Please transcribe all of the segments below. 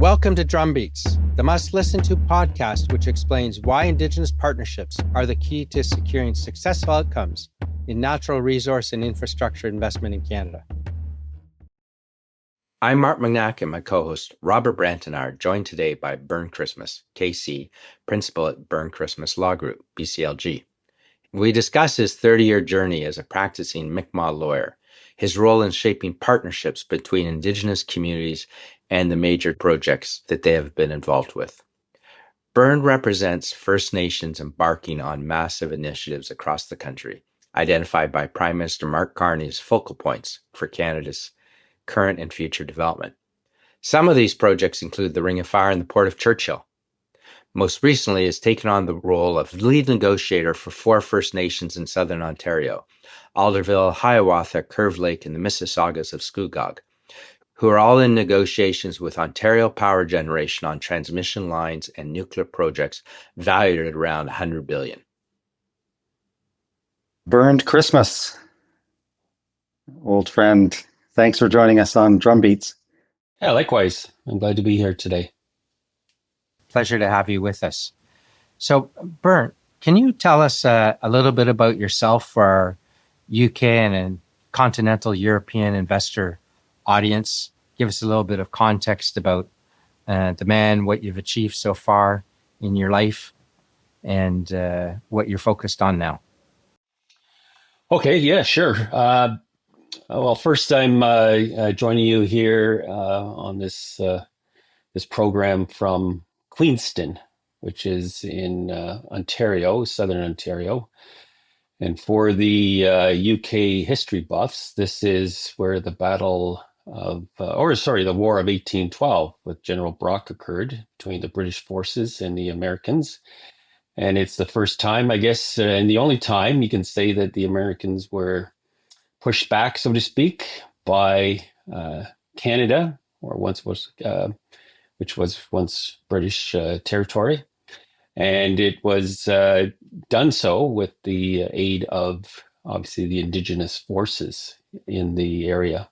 Welcome to Drumbeats, the must-listen-to podcast which explains why Indigenous partnerships are the key to securing successful outcomes in natural resource and infrastructure investment in Canada. I'm Mark Magnacca, and my co-host Robert Brant and I are joined today by Bernd Christmas, KC, Principal at Bernd Christmas Law Group, BCLG. We discuss his 30-year journey as a practicing Mi'kmaq lawyer, his role in shaping partnerships between Indigenous communities and the major projects that they have been involved with. Bernd represents First Nations embarking on massive initiatives across the country, identified by Prime Minister Mark Carney as focal points for Canada's current and future development. Some of these projects include the Ring of Fire and the Port of Churchill. Most recently, has taken on the role of lead negotiator for 4 First Nations in southern Ontario, Alderville, Hiawatha, Curve Lake, and the Mississaugas of Scugog, who are all in negotiations with Ontario Power Generation on transmission lines and nuclear projects valued at around $100 billion. Bernd Christmas, old friend, thanks for joining us on Drumbeats. Yeah, likewise. I'm glad to be here today. Pleasure to have you with us. So, Bernd, can you tell us a little bit about yourself for our UK and continental European investor audience? Give us a little bit of context about the man, what you've achieved so far in your life, and what you're focused on now. Okay, yeah, sure. Well, first I'm joining you here on this program from Queenston, which is in Ontario, southern Ontario. And for the UK history buffs, this is where the War of 1812 with General Brock occurred between the British forces and the Americans. And it's the first time, I guess, and the only time you can say that the Americans were pushed back, so to speak, by Canada, which was once British territory. And it was done so with the aid of, obviously, the Indigenous forces in the area,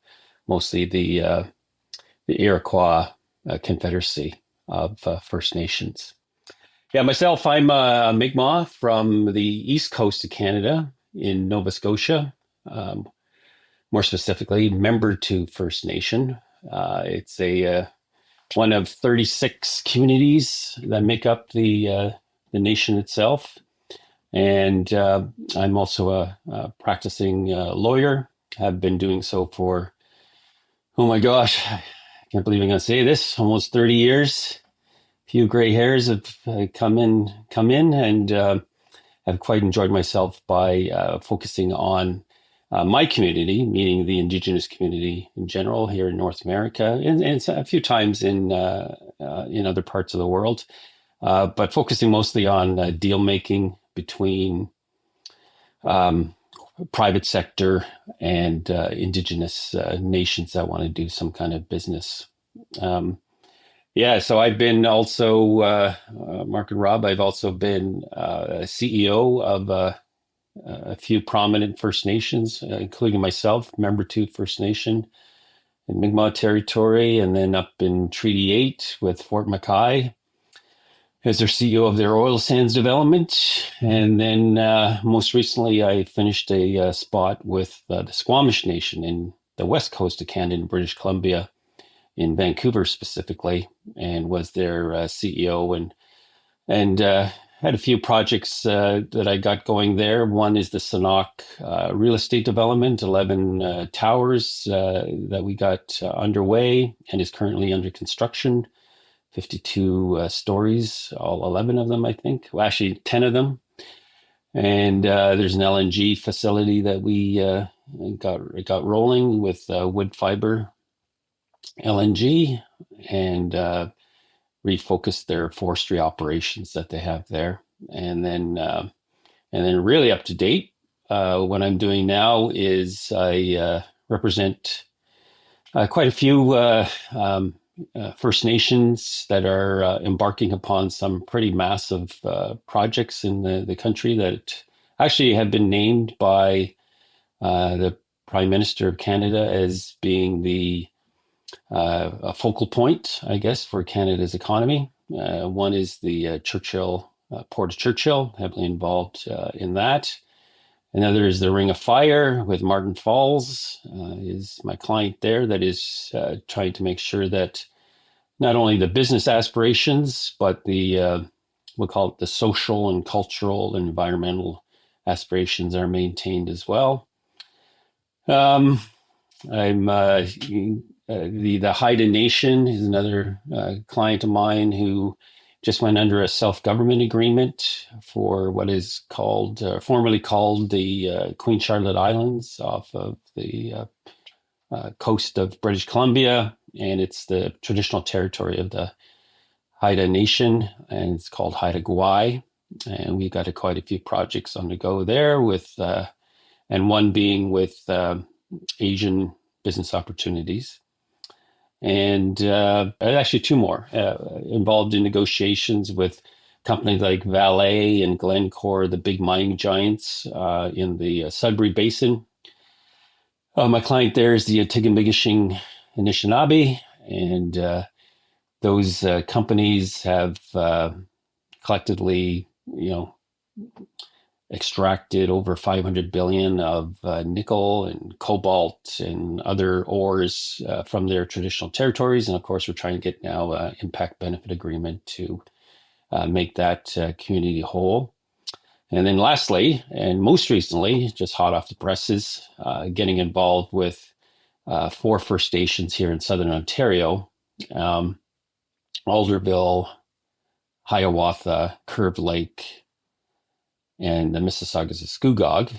mostly the Iroquois Confederacy of First Nations. Yeah, myself, I'm a Mi'kmaq from the east coast of Canada in Nova Scotia, more specifically, Membertou First Nation. It's one of 36 communities that make up the nation itself. And I'm also a practicing lawyer. Have been doing so for, oh my gosh, I can't believe I'm going to say this, almost 30 years. A few gray hairs have come in, and I've quite enjoyed myself by focusing on my community, meaning the Indigenous community in general here in North America, and a few times in other parts of the world, but focusing mostly on deal making between private sector and Indigenous nations that want to do some kind of business. So I've been also, Mark and Rob, I've also been CEO of a few prominent First Nations, including myself, Membertou First Nation in Mi'kmaq territory, and then up in Treaty 8 with Fort McKay as their CEO of their oil sands development. And then most recently, I finished a spot with the Squamish Nation in the west coast of Canada in British Columbia, in Vancouver specifically, and was their CEO and had a few projects that I got going there. One is the Sanok real estate development, 11 towers that we got underway and is currently under construction, 52 stories, all 11 of them, I think. Well, actually, 10 of them. And there's an LNG facility that we got rolling with wood fiber LNG, and refocused their forestry operations that they have there. And then really up to date, what I'm doing now is I represent quite a few First Nations that are embarking upon some pretty massive projects in the country that actually have been named by the Prime Minister of Canada as being the a focal point, I guess, for Canada's economy. One is the Port of Churchill, heavily involved in that. Another is the Ring of Fire with Martin Falls, is my client there that is trying to make sure that not only the business aspirations, but we'll call it the social and cultural and environmental aspirations are maintained as well. I'm the Haida Nation is another client of mine who just went under a self-government agreement for what is called, formerly called the Queen Charlotte Islands off of the coast of British Columbia, and it's the traditional territory of the Haida Nation, and it's called Haida Gwaii, and we've got quite a few projects on the go there with, and one being with Asian business opportunities. And actually two more involved in negotiations with companies like Vale and Glencore, the big mining giants in the Sudbury Basin. My client there is the Atikameksheng Anishinaabe, and those companies have collectively, extracted over 500 billion of nickel and cobalt and other ores from their traditional territories. And of course, we're trying to get now an impact benefit agreement to make that community whole. And then lastly, and most recently, just hot off the presses, getting involved with 4 First Nations here in Southern Ontario, Alderville, Hiawatha, Curve Lake, and the Mississaugas of Scugog,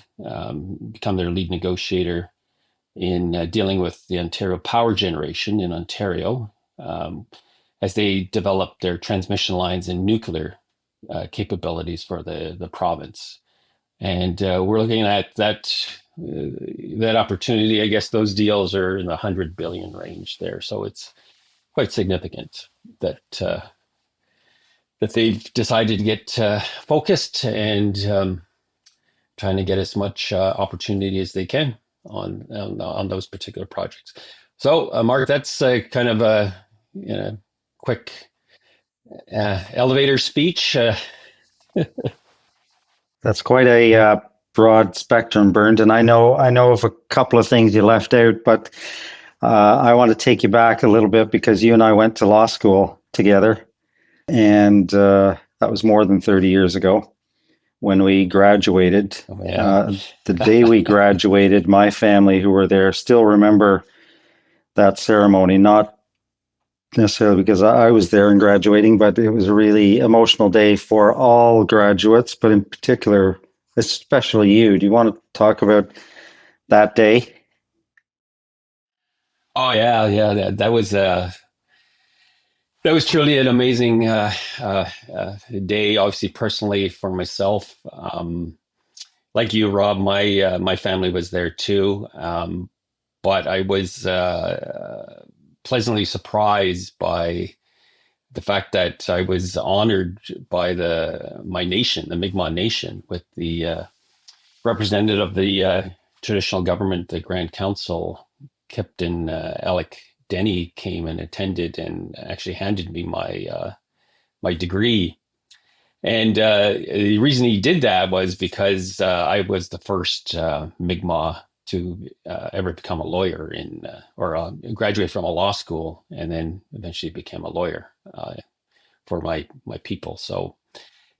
become their lead negotiator in dealing with the Ontario power generation in Ontario as they develop their transmission lines and nuclear capabilities for the province. And we're looking at that opportunity. I guess those deals are in the 100 billion range there. So it's quite significant that they've decided to get focused and trying to get as much opportunity as they can on those particular projects. So, Mark, that's kind of a quick elevator speech. That's quite a broad spectrum, Bernd. And I know of a couple of things you left out, but I want to take you back a little bit because you and I went to law school together. And that was more than 30 years ago when we graduated. Oh, yeah. The day we graduated, my family who were there still remember that ceremony, not necessarily because I was there in graduating, but it was a really emotional day for all graduates, but in particular, especially you. Do you want to talk about that day? Oh, yeah. That was truly an amazing day, obviously personally for myself. Like you, Rob, my family was there too. But I was pleasantly surprised by the fact that I was honored by my nation, the Mi'kmaq Nation, with the representative of the traditional government, the Grand Council, Captain Alec Denny, came and attended and actually handed me my degree. And the reason he did that was because I was the first Mi'kmaq to ever become a lawyer or graduate from a law school, and then eventually became a lawyer for my people. So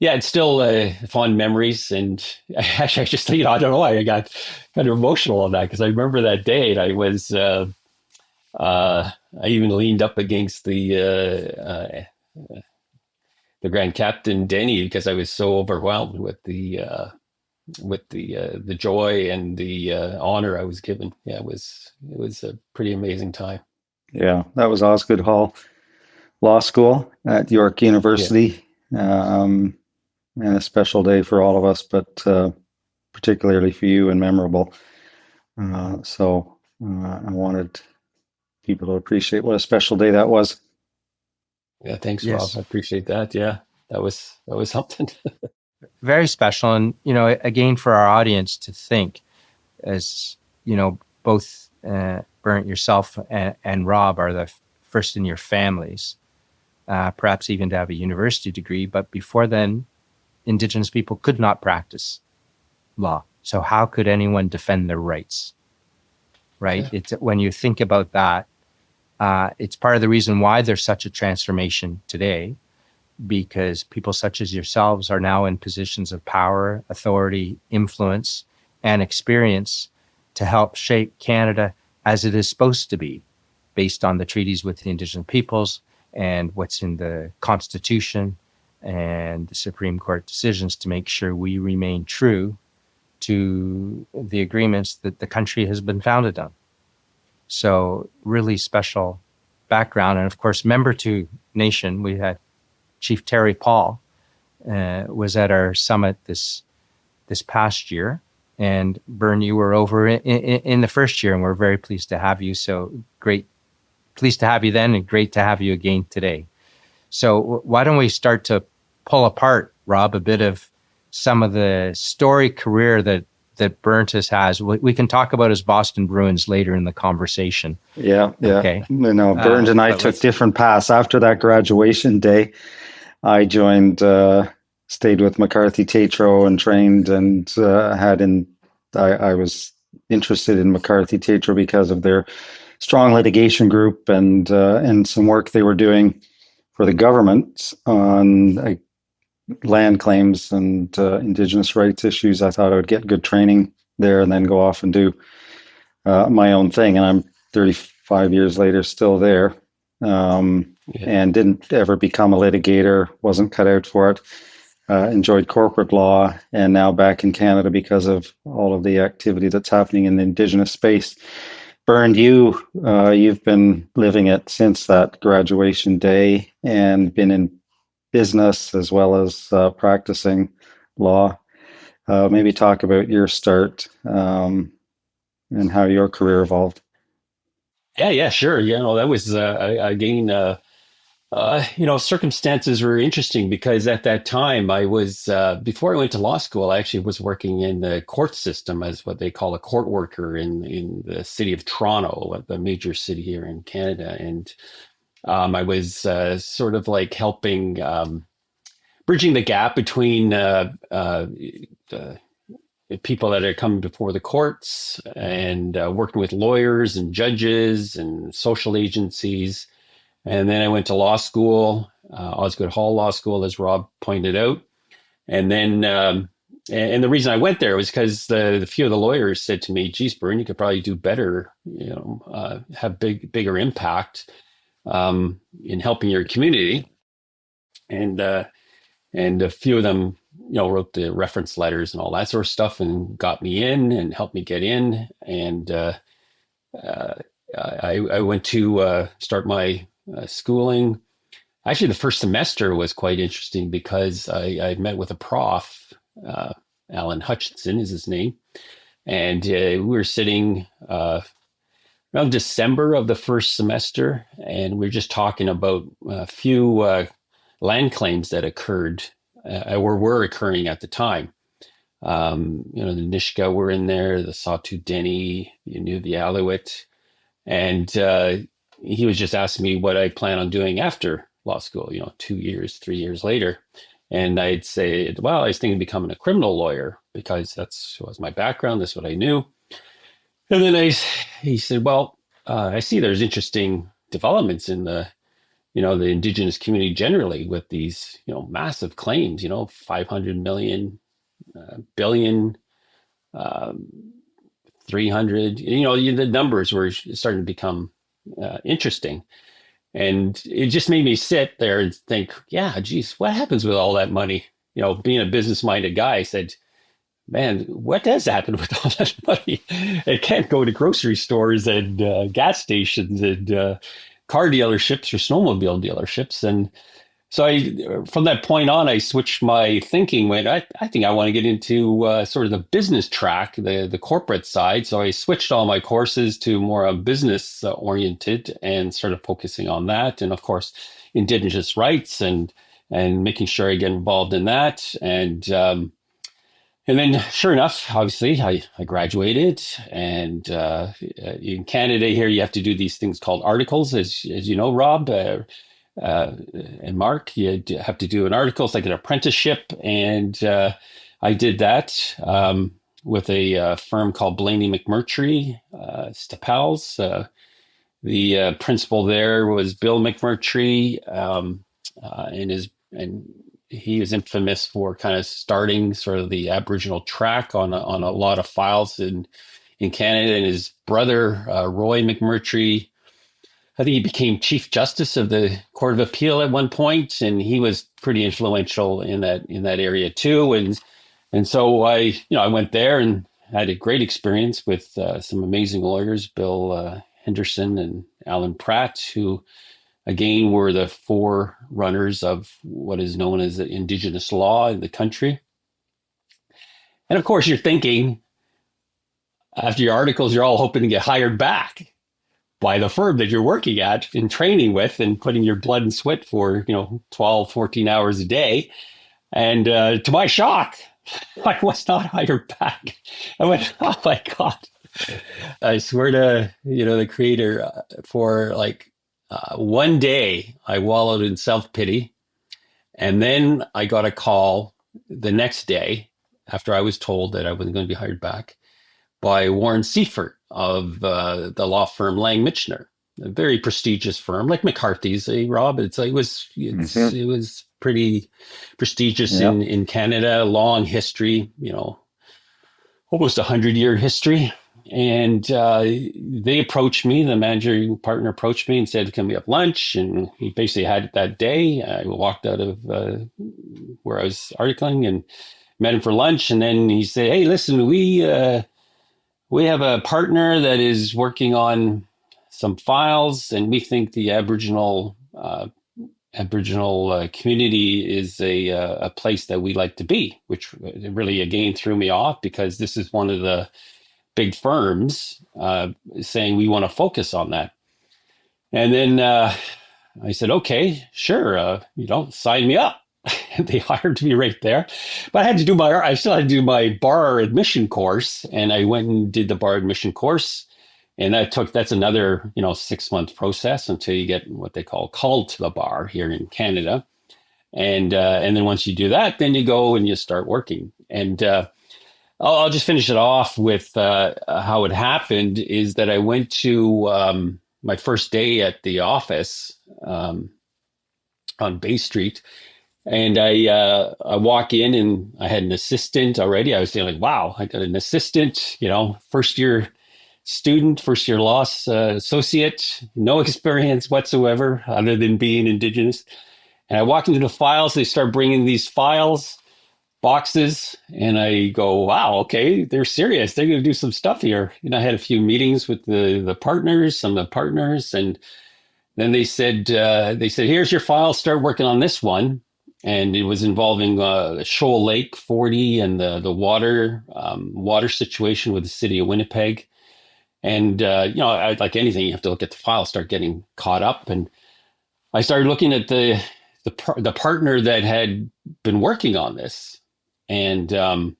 yeah, it's still fond memories. And actually, I just, I don't know why I got kind of emotional on that, because I remember that day and I was, I even leaned up against the Grand Captain Denny because I was so overwhelmed with the joy and the honor I was given. Yeah, it was a pretty amazing time. Yeah, that was Osgood Hall Law School at York University. Yeah. And a special day for all of us, but particularly for you and memorable. So I wanted people to appreciate what a special day that was. Yeah, thanks, Yes. Rob. I appreciate that. Yeah, that was something. Very special. And, again, for our audience to think, as, both Bernd, yourself and Rob are the first in your families, perhaps even to have a university degree. But before then, Indigenous people could not practice law. So how could anyone defend their rights? Right? Yeah. It's when you think about that, it's part of the reason why there's such a transformation today, because people such as yourselves are now in positions of power, authority, influence, and experience to help shape Canada as it is supposed to be, based on the treaties with the Indigenous peoples and what's in the Constitution and the Supreme Court decisions, to make sure we remain true to the agreements that the country has been founded on. So really special background. And of course, Membertou Nation, we had Chief Terry Paul was at our summit this past year. And Bernd, you were over in the first year, and we're very pleased to have you. So great, pleased to have you then, and great to have you again today. So why don't we start to pull apart, Rob, a bit of some of the story career that Bernd has. We can talk about his Boston Bruins later in the conversation. Yeah. Okay. Bernd and I took different paths. After that graduation day, I joined, stayed with McCarthy Tatro and trained, and I was interested in McCarthy Tatro because of their strong litigation group and some work they were doing for the government on land claims and Indigenous rights issues. I thought I would get good training there and then go off and do my own thing. And I'm 35 years later still there, and didn't ever become a litigator, wasn't cut out for it. Enjoyed corporate law, and now back in Canada because of all of the activity that's happening in the Indigenous space. Bernd, you've been living it since that graduation day and been in business as well as practicing law. Maybe talk about your start and how your career evolved. Yeah, sure. That was again. Circumstances were interesting because at that time I was, before I went to law school, I actually was working in the court system as what they call a court worker in the city of Toronto, the major city here in Canada. And I was sort of like helping, bridging the gap between the people that are coming before the courts and working with lawyers and judges and social agencies. And then I went to law school, Osgoode Hall Law School, as Rob pointed out. And then, and the reason I went there was because the few of the lawyers said to me, "Geez, Bernd, you could probably do better, have bigger impact in helping your community." And a few of them, wrote the reference letters and all that sort of stuff and got me in and helped me get in. And I went to start my schooling. Actually, the first semester was quite interesting because I met with a prof, Alan Hutchinson is his name, and we were sitting around December of the first semester, and we were just talking about a few land claims that occurred or were occurring at the time. The Nisga'a were in there, the Sawtooth Dene, the Alouette, and he was just asking me what I plan on doing after law school, 2 years, 3 years later. And I'd say, well, I was thinking of becoming a criminal lawyer because that was my background. That's what I knew. And then he said, well, I see there's interesting developments in the Indigenous community generally with these, massive claims, 500 million, billion, 300, the numbers were starting to become interesting. And it just made me sit there and think, yeah, geez, what happens with all that money? Being a business-minded guy, I said, man, what does happen with all that money? It can't go to grocery stores and gas stations and car dealerships or snowmobile dealerships. And so from that point on, I switched my thinking. I think I want to get into sort of the business track, the corporate side. So I switched all my courses to more business oriented and started focusing on that. And of course, Indigenous rights and making sure I get involved in that. And And then, sure enough, obviously, I graduated, and in Canada here, you have to do these things called articles, as you know, Rob and Mark. Have to do an article. It's like an apprenticeship, and I did that with a firm called Blaney McMurtry, Staples. The principal there was Bill McMurtry, and he was infamous for kind of starting sort of the Aboriginal track on a lot of files in Canada. And his brother Roy McMurtry, I think he became Chief Justice of the Court of Appeal at one point, and he was pretty influential in that area too. And so I went there and had a great experience with some amazing lawyers, Bill Henderson and Alan Pratt, who again were the forerunners of what is known as the Indigenous law in the country. And of course, you're thinking after your articles, you're all hoping to get hired back by the firm that you're working at and training with and putting your blood and sweat for 12, 14 hours a day. And to my shock, I was not hired back. I went, oh my God. I swear to the creator, for like one day I wallowed in self-pity, and then I got a call the next day after I was told that I wasn't going to be hired back by Warren Seifert of the law firm Lang Mitchner, a very prestigious firm like McCarthy's. Rob, it was pretty prestigious in Canada, long history, almost 100-year history. And they approached me, the managing partner approached me and said, can we have lunch? And he basically had it that day. I walked out of where I was articling and met him for lunch. And then he said, hey, listen, we have a partner that is working on some files, and we think the Aboriginal community is a place that we like to be, which really again threw me off, because this is one of the big firms saying we want to focus on that. And then I said, okay, sure, sign me up. They hired me right there, but I still had to do my bar admission course, and I went and did the bar admission course, and that's another 6-month process until you get what they call called to the bar here in Canada, and then once you do that, then you go and you start working. And I'll just finish it off with how it happened. Is that I went to my first day at the office on Bay Street. And I walk in, and I had an assistant already. I was feeling like, wow, I got an assistant, first year student, first year law associate, no experience whatsoever other than being Indigenous. And I walk into the files. They start bringing these files, boxes, and I go, wow, okay, they're serious. They're going to do some stuff here. I had a few meetings with the partners, some of the partners, and then they said, here's your file. Start working on this one. And it was involving Shoal Lake 40 and the water situation with the city of Winnipeg. And, like anything, you have to look at the file, start getting caught up. And I started looking at the partner that had been working on this. And you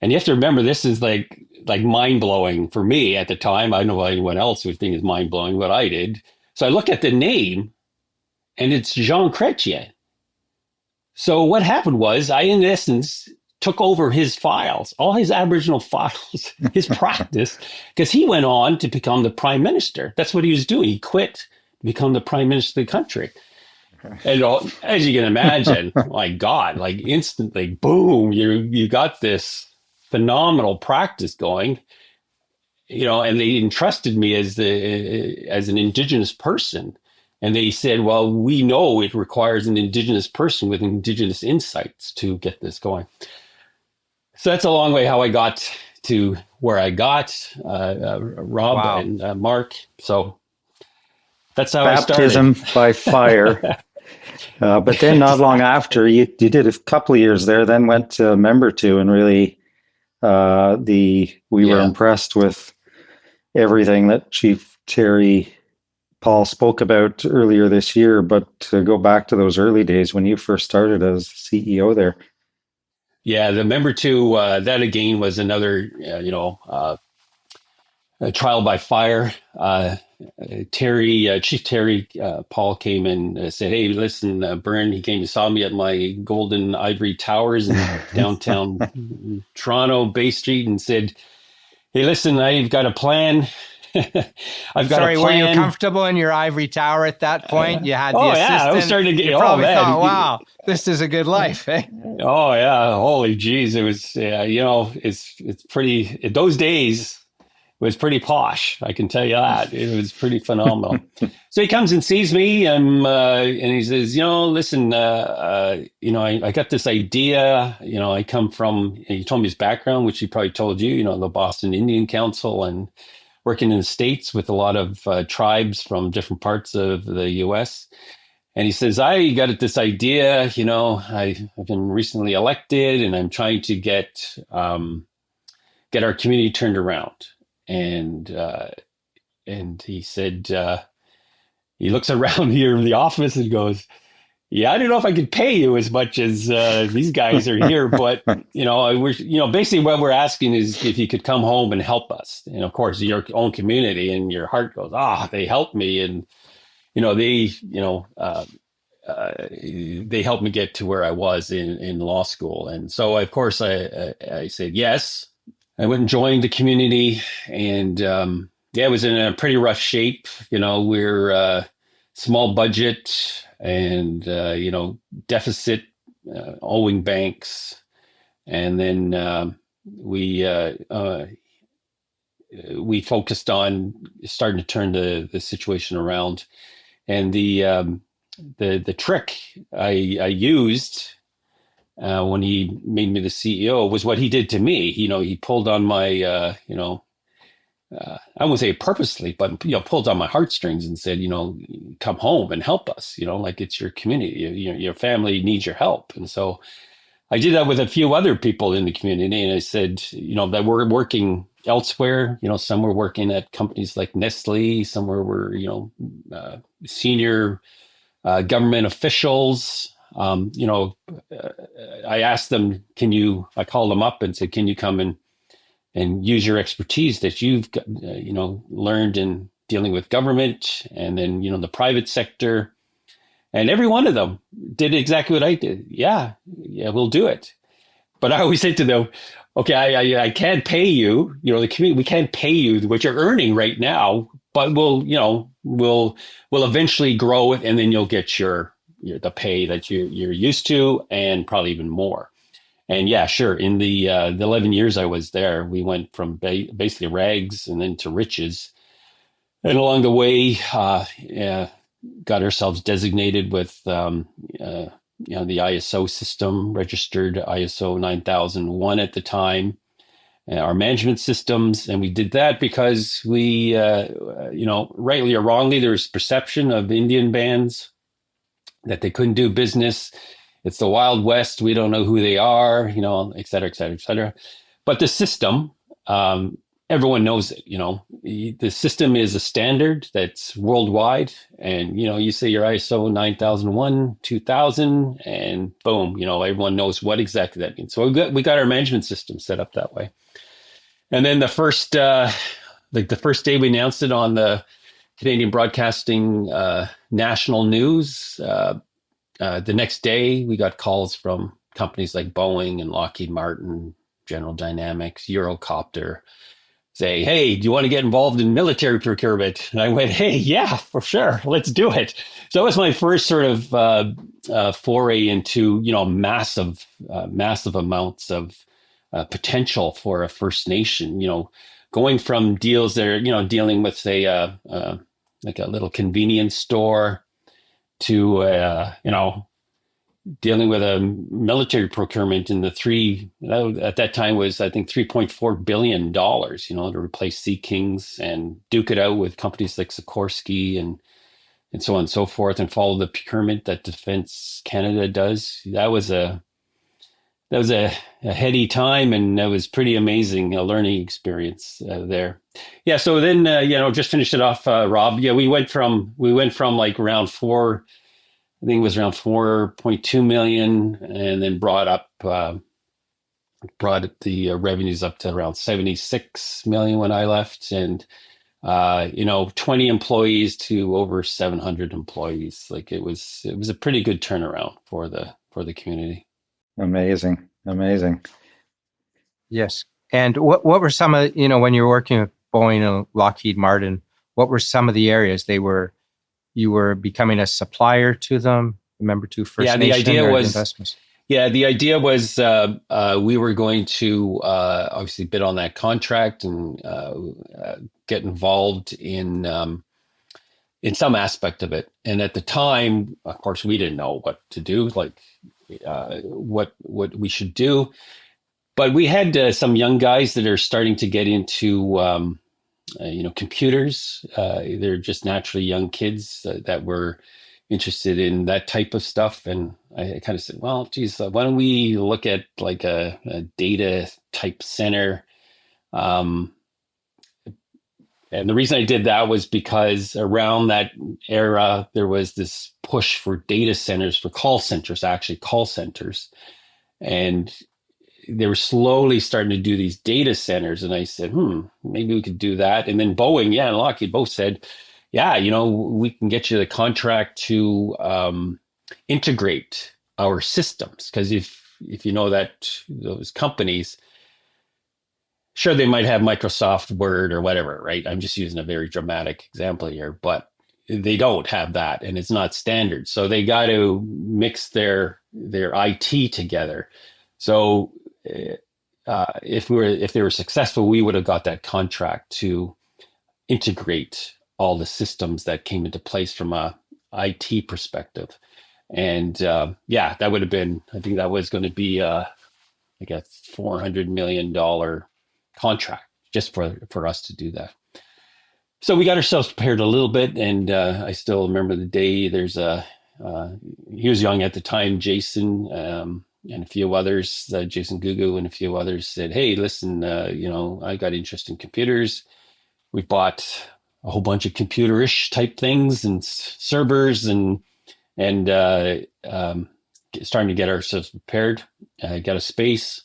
have to remember, this is like mind blowing for me at the time. I don't know anyone else would think is mind blowing what I did. So I look at the name, and it's Jean Chrétien. So what happened was, I, in essence, took over his files, all his Aboriginal files, his practice, because he went on to become the prime minister. That's what he was doing. He quit to become the prime minister of the country. And as you can imagine, my God, like instantly, boom, you got this phenomenal practice going, and they entrusted me as an Indigenous person. And they said, well, we know it requires an Indigenous person with Indigenous insights to get this going. So that's a long way how I got to where I got, Rob. Wow. And Mark. So that's how Baptism I started. by fire. But then not long after, you did a couple of years there, then went to Membertou, and really we were impressed with everything that Chief Terry Paul spoke about earlier this year. But to go back to those early days when you first started as CEO there. Yeah, the Membertou, that again was another, a trial by fire. Chief Terry Paul came and said, "Hey, listen, Bernd." He came and saw me at my golden ivory towers in downtown Toronto, Bay Street, and said, "Hey, listen, I've got a plan. I've got a Sorry, were you plan." comfortable in your ivory tower at that point? You had the Oh assistant. yeah, I was starting to get. You Oh probably man, thought, "Wow, this is a good life." Eh? oh yeah, holy jeez, it was. It's pretty. Those days was pretty posh. I can tell you that. It was pretty phenomenal. So he comes and sees me, and he says, listen, I got this idea. I come from. And he told me his background, which he probably told you. The Boston Indian Council and working in the States with a lot of tribes from different parts of the U.S. And he says, I got this idea. I've been recently elected, and I'm trying to get our community turned around. And he said, he looks around here in the office and goes, "Yeah, I don't know if I could pay you as much as these guys are here, but we're basically what we're asking is if you could come home and help us." And of course, your own community, and your heart goes, they helped me, and they helped me get to where I was in law school. And so, of course, I said yes. I went and joined the community, and it was in a pretty rough shape. We're small budget and deficit, owing banks, and then we focused on starting to turn the situation around. And the trick I used when he made me the CEO was what he did to me. He pulled on my, I won't say purposely, but pulled on my heartstrings and said, come home and help us. Like it's your community, your family needs your help. And so I did that with a few other people in the community, and I said, that we're working elsewhere. Some were working at companies like Nestle, some were senior government officials. I asked them, I called them up and said, can you come and use your expertise that you've learned in dealing with government and then, the private sector. And every one of them did exactly what I did. Yeah, we'll do it. But I always say to them, okay, I can't pay you, the community, we can't pay you what you're earning right now, but we'll eventually grow it, and then you'll get the pay that you're used to, and probably even more. And yeah, sure. In the 11 years I was there, we went from basically rags and then to riches. And along the way, got ourselves designated with the ISO system, registered ISO 9001 at the time, our management systems. And we did that because we, rightly or wrongly, there was perception of Indian bands that they couldn't do business. It's the Wild West. We don't know who they are, et cetera, et cetera, et cetera. But the system, everyone knows it. The system is a standard that's worldwide. And, you say your ISO 9001, 2000, and boom, everyone knows what exactly that means. So we got our management system set up that way. And then the first day we announced it on the Canadian Broadcasting national news, the next day we got calls from companies like Boeing and Lockheed Martin, General Dynamics, Eurocopter, say, hey, do you want to get involved in military procurement? And I went, hey, yeah, for sure. Let's do it. So that was my first sort of foray into, massive amounts of potential for a First Nation, going from deals that are, dealing with, say, like a little convenience store to, dealing with a military procurement in at that time was, I think, $3.4 billion, to replace Sea Kings and duke it out with companies like Sikorsky and so on and so forth, and follow the procurement that Defense Canada does. That was a heady time, and that was pretty amazing, a learning experience there. Yeah. So then, just finish it off, Rob. Yeah, we went from like around I think it was around 4.2 million, and then brought up brought the revenues up to around 76 million when I left, and 20 employees to over 700 employees. Like it was a pretty good turnaround for the community. Amazing. Yes. And what were some of, when you were working with Boeing and Lockheed Martin, what were some of the areas you were becoming a supplier to them, Membertou First Nation, or the investments? Yeah, the idea was we were going to obviously bid on that contract and get involved in some aspect of it. And at the time, of course, we didn't know what to do, like what we should do. But we had some young guys that are starting to get into computers. They're just naturally young kids that were interested in that type of stuff. And I kind of said, well, geez, why don't we look at like a data type center? And the reason I did that was because around that era, there was this push for data centers, for call centers. And they were slowly starting to do these data centers. And I said, maybe we could do that. And then Boeing, and Lockheed both said, yeah, we can get you the contract to integrate our systems. Because if you know that those companies, sure, they might have Microsoft Word or whatever, right? I'm just using a very dramatic example here, but they don't have that, and it's not standard. So they got to mix their IT together. So if they were successful, we would have got that contract to integrate all the systems that came into place from a IT perspective. And that would have been, I think that was going to be like a $400 million contract just for us to do that. So we got ourselves prepared a little bit, and I still remember the day. There's he was young at the time, Jason, and a few others, Jason Gugu and a few others said, hey, listen, I got interest in computers. We bought a whole bunch of computer-ish type things and servers and starting to get ourselves prepared, got a space.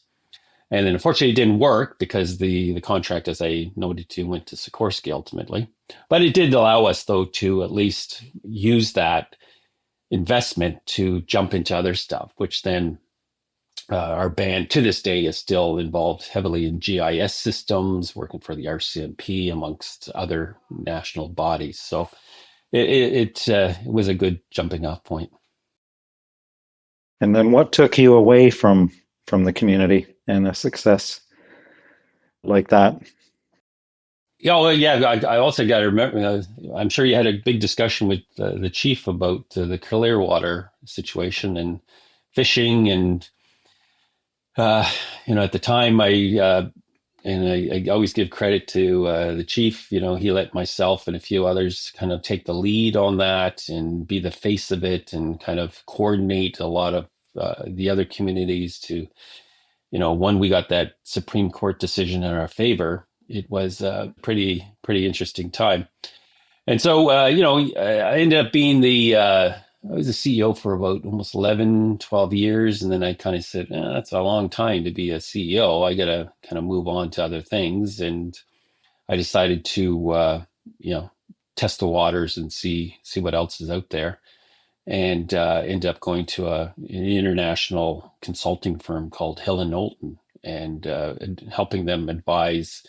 And then unfortunately it didn't work because the contract, as I noted to, went to Sikorsky ultimately. But it did allow us, though, to at least use that investment to jump into other stuff, which then our band to this day is still involved heavily in GIS systems, working for the RCMP amongst other national bodies. So it was a good jumping off point. And then what took you away from the community and a success like that? I also got to remember, I'm sure you had a big discussion with the chief about the Clearwater situation and fishing. And, at the time, I always give credit to the chief. He let myself and a few others kind of take the lead on that and be the face of it and kind of coordinate a lot of the other communities to, when we got that Supreme Court decision in our favor, it was a pretty interesting time. And so, I ended up being I was a CEO for about almost 11, 12 years. And then I kind of said, that's a long time to be a CEO. I got to kind of move on to other things. And I decided to, test the waters and see what else is out there. And ended up going to an international consulting firm called Hill & Knowlton and helping them advise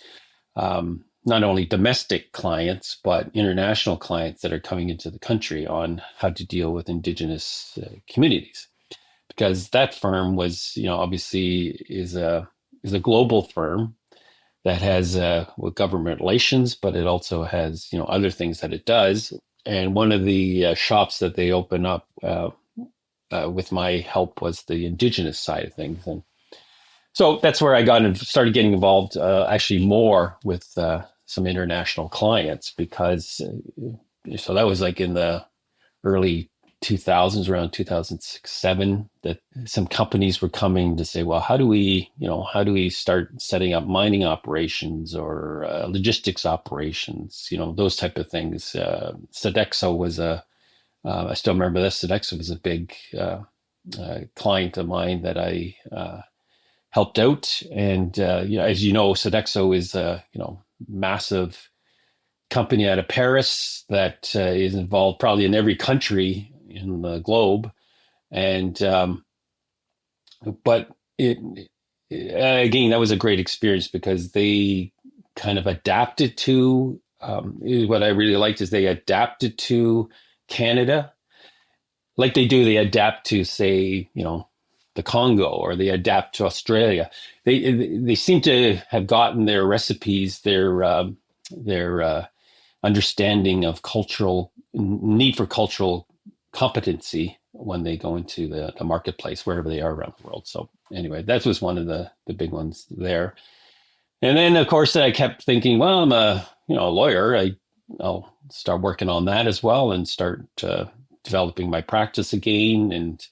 not only domestic clients, but international clients that are coming into the country on how to deal with Indigenous communities. Because that firm was, obviously is a global firm that has government relations, but it also has, other things that it does. And one of the shops that they open up with my help was the Indigenous side of things. And so that's where I got and started getting involved actually more with some international clients because so that was like in the early 2000s, around 2006, 2007, that some companies were coming to say, well, how do we start setting up mining operations or logistics operations, those type of things. Sodexo was I still remember this, Sodexo was a big client of mine that I helped out. And as you know, Sodexo is a massive company out of Paris that is involved probably in every country in the globe. And but it again, that was a great experience because they kind of adapted to what I really liked is they adapted to Canada like they do. They adapt to, say, the Congo, or they adapt to Australia. They seem to have gotten their recipes, their understanding of need for cultural competency when they go into the marketplace wherever they are around the world. So anyway, that was one of the big ones there. And then of course I kept thinking, well, I'm a lawyer. I'll start working on that as well and start developing my practice again, and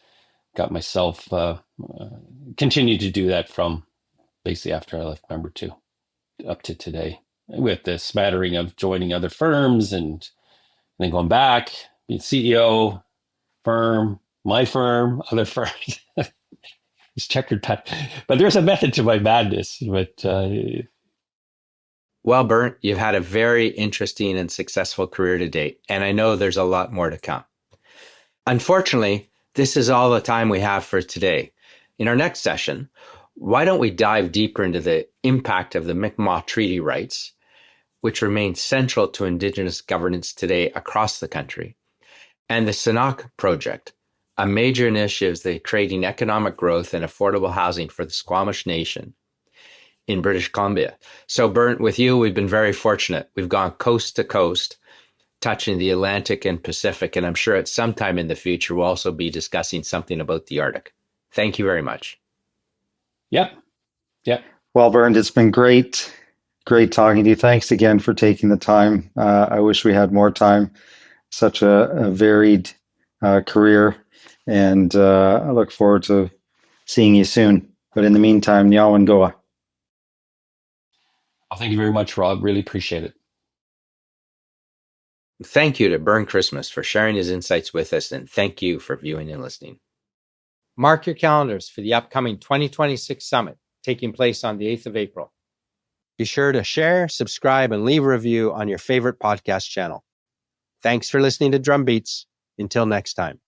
got myself continued to do that from basically after I left Membertou up to today, with the smattering of joining other firms and then going back, being CEO, firm, my firm, other firms. It's checkered pattern. But there's a method to my madness. But well, Bernd, you've had a very interesting and successful career to date, and I know there's a lot more to come. Unfortunately, this is all the time we have for today. In our next session, why don't we dive deeper into the impact of the Mi'kmaq Treaty Rights, which remain central to Indigenous governance today across the country, and the Sanok Project, a major initiative that creating economic growth and affordable housing for the Squamish Nation in British Columbia. So, Bernd, with you, we've been very fortunate. We've gone coast to coast, touching the Atlantic and Pacific, and I'm sure at some time in the future we'll also be discussing something about the Arctic. Thank you very much. Yep. Well, Bernd, it's been great talking to you. Thanks again for taking the time. I wish we had more time. Such a varied career, and I look forward to seeing you soon. But in the meantime, Nyawan Goa. Well, thank you very much, Rob. Really appreciate it. Thank you to Bernd Christmas for sharing his insights with us, and thank you for viewing and listening. Mark your calendars for the upcoming 2026 Summit, taking place on the 8th of April. Be sure to share, subscribe, and leave a review on your favorite podcast channel. Thanks for listening to Drumbeats. Until next time.